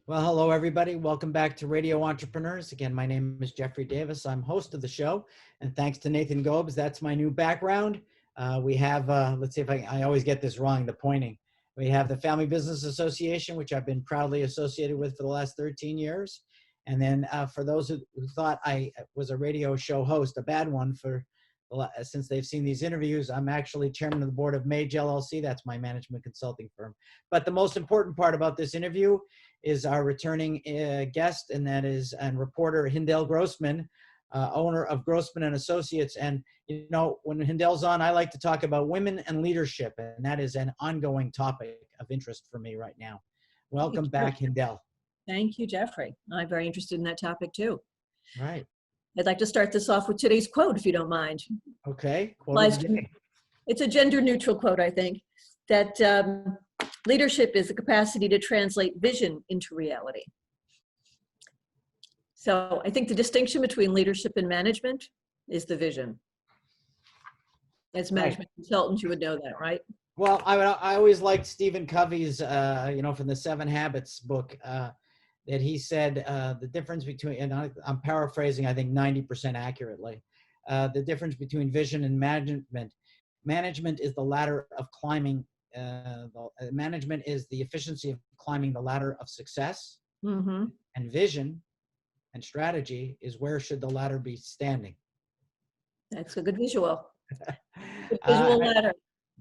Well, hello, everybody. Welcome back to Radio Entrepreneurs. Again, my name is Jeffrey Davis. I'm host of the show. And thanks to Nathan Gobes, that's my new background. We have, let's see if I always get this wrong, the pointing. We have the Family Business Association, which I've been proudly associated with for the last 13 years. And then for those who thought I was a radio show host, a bad one since they've seen these interviews, I'm actually chairman of the board of MAGE LLC. That's my management consulting firm. But the most important part about this interview is our returning guest, and that is reporter Hindell Grossman, owner of Grossman and Associates. And you know, when Hindell's on, I like to talk about women and leadership, and that is an ongoing topic of interest for me right now. Welcome back, Hindell. Thank you, Jeffrey. I'm very interested in that topic too. Right. I'd like to start this off with today's quote, if you don't mind. Okay. It's a gender neutral quote, I think, that leadership is the capacity to translate vision into reality. So I think the distinction between leadership and management is the vision. As management consultants, you would know that, right? Well, I always liked Stephen Covey's, from the 7 Habits book, that he said the difference between, and I'm paraphrasing, I think 90% accurately, the difference between vision and management. Management is the ladder of climbing. Management is the efficiency of climbing the ladder of success. Mm-hmm. And vision and strategy is where should the ladder be standing. That's a good visual. Good visual ladder.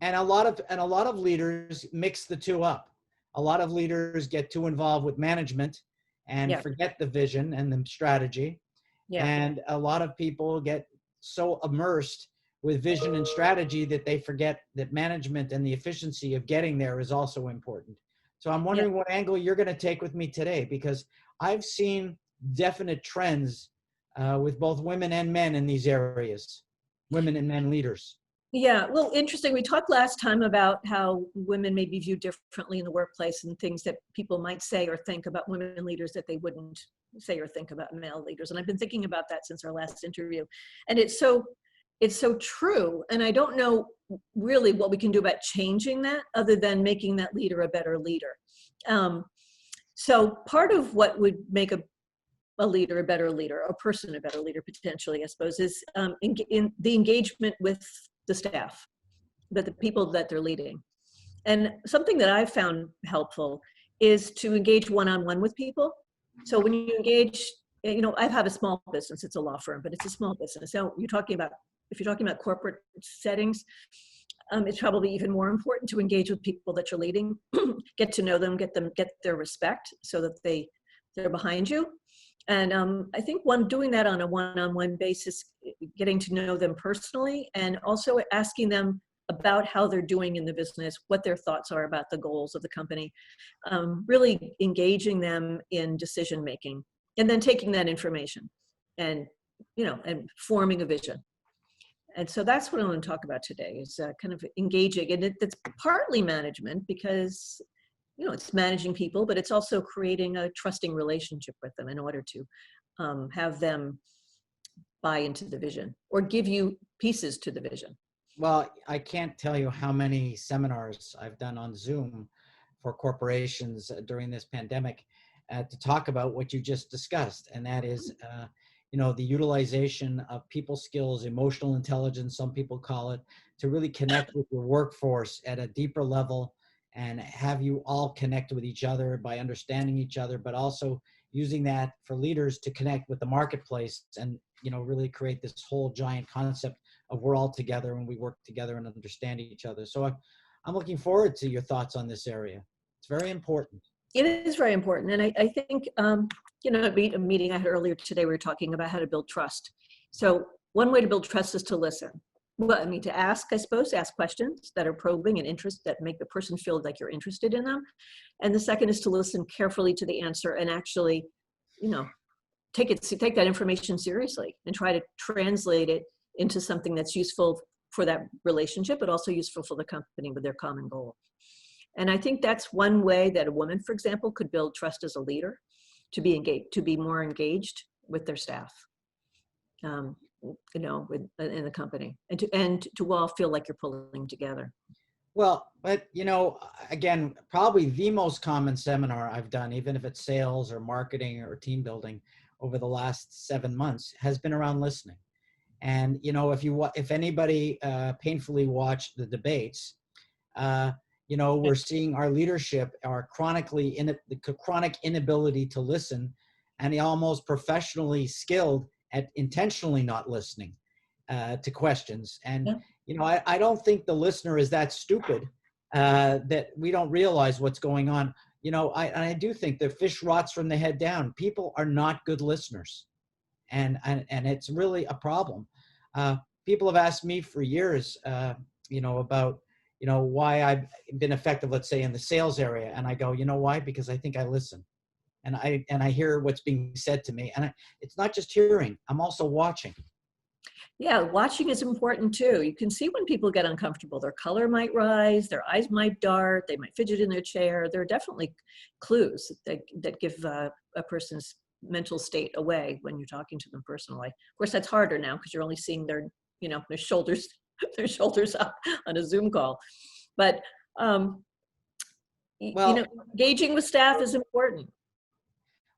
And a lot of leaders mix the two up. A lot of leaders get too involved with management and forget the vision and the strategy. Yeah. And a lot of people get so immersed with vision and strategy that they forget that management and the efficiency of getting there is also important. So I'm wondering what angle you're going to take with me today, because I've seen definite trends with both women and men in these areas, women and men leaders. Yeah, well, interesting. We talked last time about how women may be viewed differently in the workplace and things that people might say or think about women leaders that they wouldn't say or think about male leaders. And I've been thinking about that since our last interview. And it's so true. And I don't know really what we can do about changing that other than making that leader a better leader. So part of what would make a leader a better leader, a person a better leader potentially, I suppose, is in the engagement with the staff, the people that they're leading. And something that I've found helpful is to engage one-on-one with people. So when you engage, I have a small business, it's a law firm, but it's a small business. So if you're talking about corporate settings, it's probably even more important to engage with people that you're leading, get to know them, get their respect so that they're behind you. And I think doing that on a one-on-one basis, getting to know them personally, and also asking them about how they're doing in the business, what their thoughts are about the goals of the company, really engaging them in decision-making, and then taking that information and forming a vision. And so that's what I want to talk about today, is kind of engaging. And it's partly management because it's managing people, but it's also creating a trusting relationship with them in order to have them buy into the vision or give you pieces to the vision. Well, I can't tell you how many seminars I've done on Zoom for corporations during this pandemic to talk about what you just discussed. And that is, the utilization of people skills, emotional intelligence, some people call it, to really connect with your workforce at a deeper level and have you all connect with each other by understanding each other, but also using that for leaders to connect with the marketplace and, really create this whole giant concept of we're all together and we work together and understand each other. So I'm looking forward to your thoughts on this area. It's very important. It is very important. And I think, a meeting I had earlier today, we were talking about how to build trust. So one way to build trust is to listen. Well, to ask questions that are probing and that make the person feel like you're interested in them. And the second is to listen carefully to the answer and actually, take that information seriously and try to translate it into something that's useful for that relationship, but also useful for the company with their common goal. And I think that's one way that a woman, for example, could build trust as a leader, to be more engaged with their staff. In the company, and to all feel like you're pulling together. Well, but again, probably the most common seminar I've done, even if it's sales or marketing or team building over the last 7 months, has been around listening. And if anybody painfully watched the debates, uh, Yeah. we're seeing our leadership, our the chronic inability to listen, and almost professionally skilled at intentionally not listening to questions. And Yeah. I don't think the listener is that stupid that we don't realize what's going on. I do think the fish rots from the head down. People are not good listeners, and it's really a problem. Uh, People have asked me for years, about why I've been effective, let's say in the sales area, and I go, why? Because I think I listen, and I hear what's being said to me, and it's not just hearing. I'm also watching. Yeah, watching is important too. You can see when people get uncomfortable. Their color might rise, their eyes might dart, they might fidget in their chair. There are definitely clues that give a person's mental state away when you're talking to them personally. Of course, that's harder now because you're only seeing their shoulders, their shoulders up on a Zoom call. But Well, engaging with staff is important, and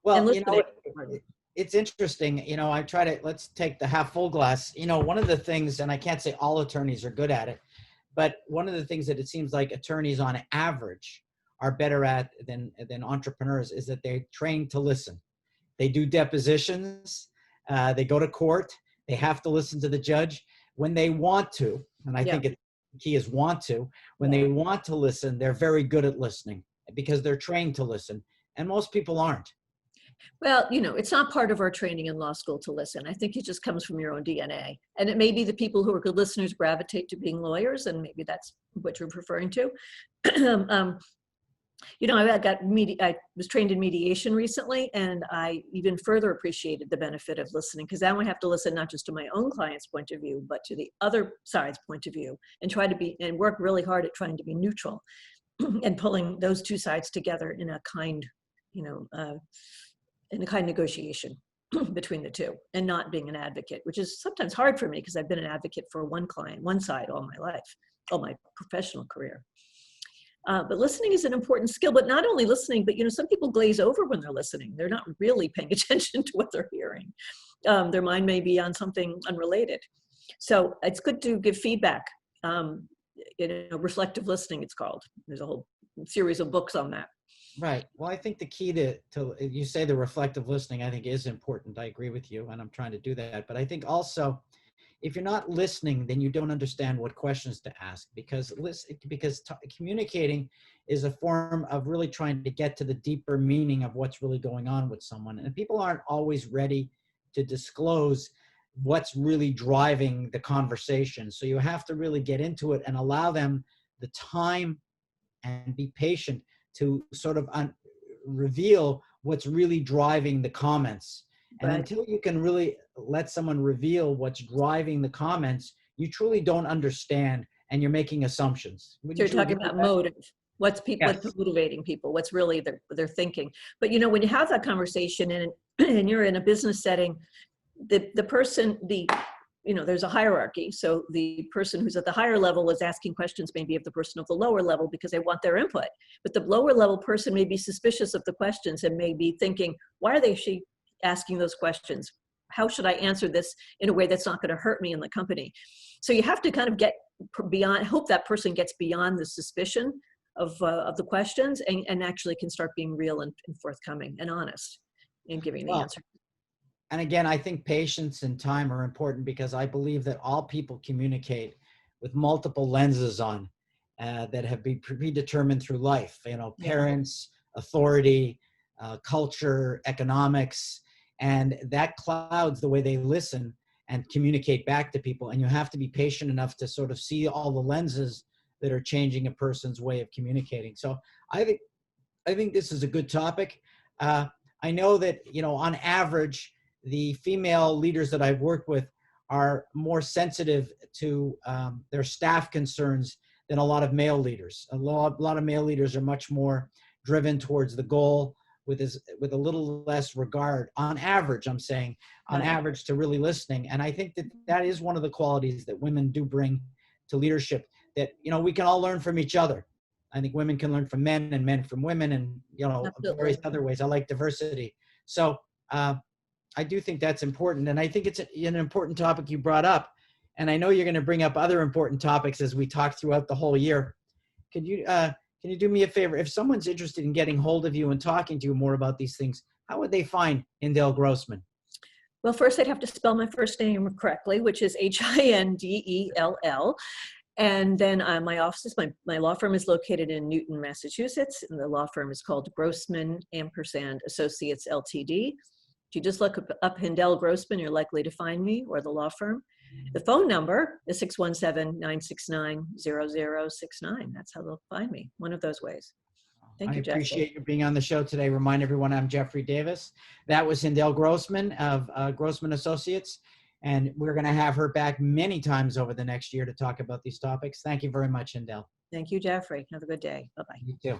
well, listening is important. it's interesting. I try to, let's take the half full glass. One of the things, and I can't say all attorneys are good at it, but one of the things that it seems like attorneys on average are better at than entrepreneurs is that they're trained to listen. They do depositions, they go to court, they have to listen to the judge when they want to. And I Yeah. think the key is want to. When Yeah. they want to listen, they're very good at listening because they're trained to listen. And most people aren't. Well, it's not part of our training in law school to listen. I think it just comes from your own DNA. And it may be the people who are good listeners gravitate to being lawyers, and maybe that's what you're referring to. um, I was trained in mediation recently, and I even further appreciated the benefit of listening, because now I have to listen not just to my own client's point of view, but to the other side's point of view, and work really hard at trying to be neutral and pulling those two sides together in a kind, negotiation between the two, and not being an advocate, which is sometimes hard for me because I've been an advocate for one side all my life, all my professional career. But listening is an important skill, but not only listening, but some people glaze over when they're listening. They're not really paying attention to what they're hearing. Their mind may be on something unrelated. So it's good to give feedback. Reflective listening, it's called. There's a whole series of books on that. Right. Well, I think the key to you say the reflective listening, I think is important. I agree with you, and I'm trying to do that. But I think also, if you're not listening, then you don't understand what questions to ask, because communicating is a form of really trying to get to the deeper meaning of what's really going on with someone. And people aren't always ready to disclose what's really driving the conversation. So you have to really get into it and allow them the time and be patient to sort of reveal what's really driving the comments. And Right. until you can really let someone reveal what's driving the comments, you truly don't understand, and you're making assumptions. So you're talking about motive. What's Yes. motivating people? What's really their thinking? But when you have that conversation and you're in a business setting, the person, there's a hierarchy. So the person who's at the higher level is asking questions maybe of the person of the lower level because they want their input. But the lower level person may be suspicious of the questions and may be thinking, why are she asking those questions? How should I answer this in a way that's not going to hurt me in the company? So you have to kind of get beyond, hope that person gets beyond the suspicion of the questions and actually can start being real and forthcoming and honest in giving the answer. And again, I think patience and time are important, because I believe that all people communicate with multiple lenses on that have been predetermined through life. Parents, authority, culture, economics, and that clouds the way they listen and communicate back to people. And you have to be patient enough to sort of see all the lenses that are changing a person's way of communicating. So I think this is a good topic. I know that, on average, the female leaders that I've worked with are more sensitive to their staff concerns than a lot of male leaders. A lot of male leaders are much more driven towards the goal with a little less regard, on average, I'm saying, on average, to really listening. And I think that is one of the qualities that women do bring to leadership that, we can all learn from each other. I think women can learn from men and men from women and, various Absolutely. other ways. I like diversity. So I do think that's important. And I think it's an important topic you brought up. And I know you're going to bring up other important topics as we talk throughout the whole year. Can you do me a favor? If someone's interested in getting hold of you and talking to you more about these things, how would they find Hindell Grossman? Well, first I'd have to spell my first name correctly, which is Hindell. And then my office, my law firm is located in Newton, Massachusetts. And the law firm is called Grossman & Associates Ltd. If you just look up Hindell Grossman, you're likely to find me or the law firm. The phone number is 617-969-0069. That's how they'll find me, one of those ways. Thank you, I Jeffrey. appreciate you being on the show today. Remind everyone I'm Jeffrey Davis. That was Hindell Grossman of Grossman Associates. And we're going to have her back many times over the next year to talk about these topics. Thank you very much, Hindell. Thank you, Jeffrey. Have a good day. Bye-bye. You too.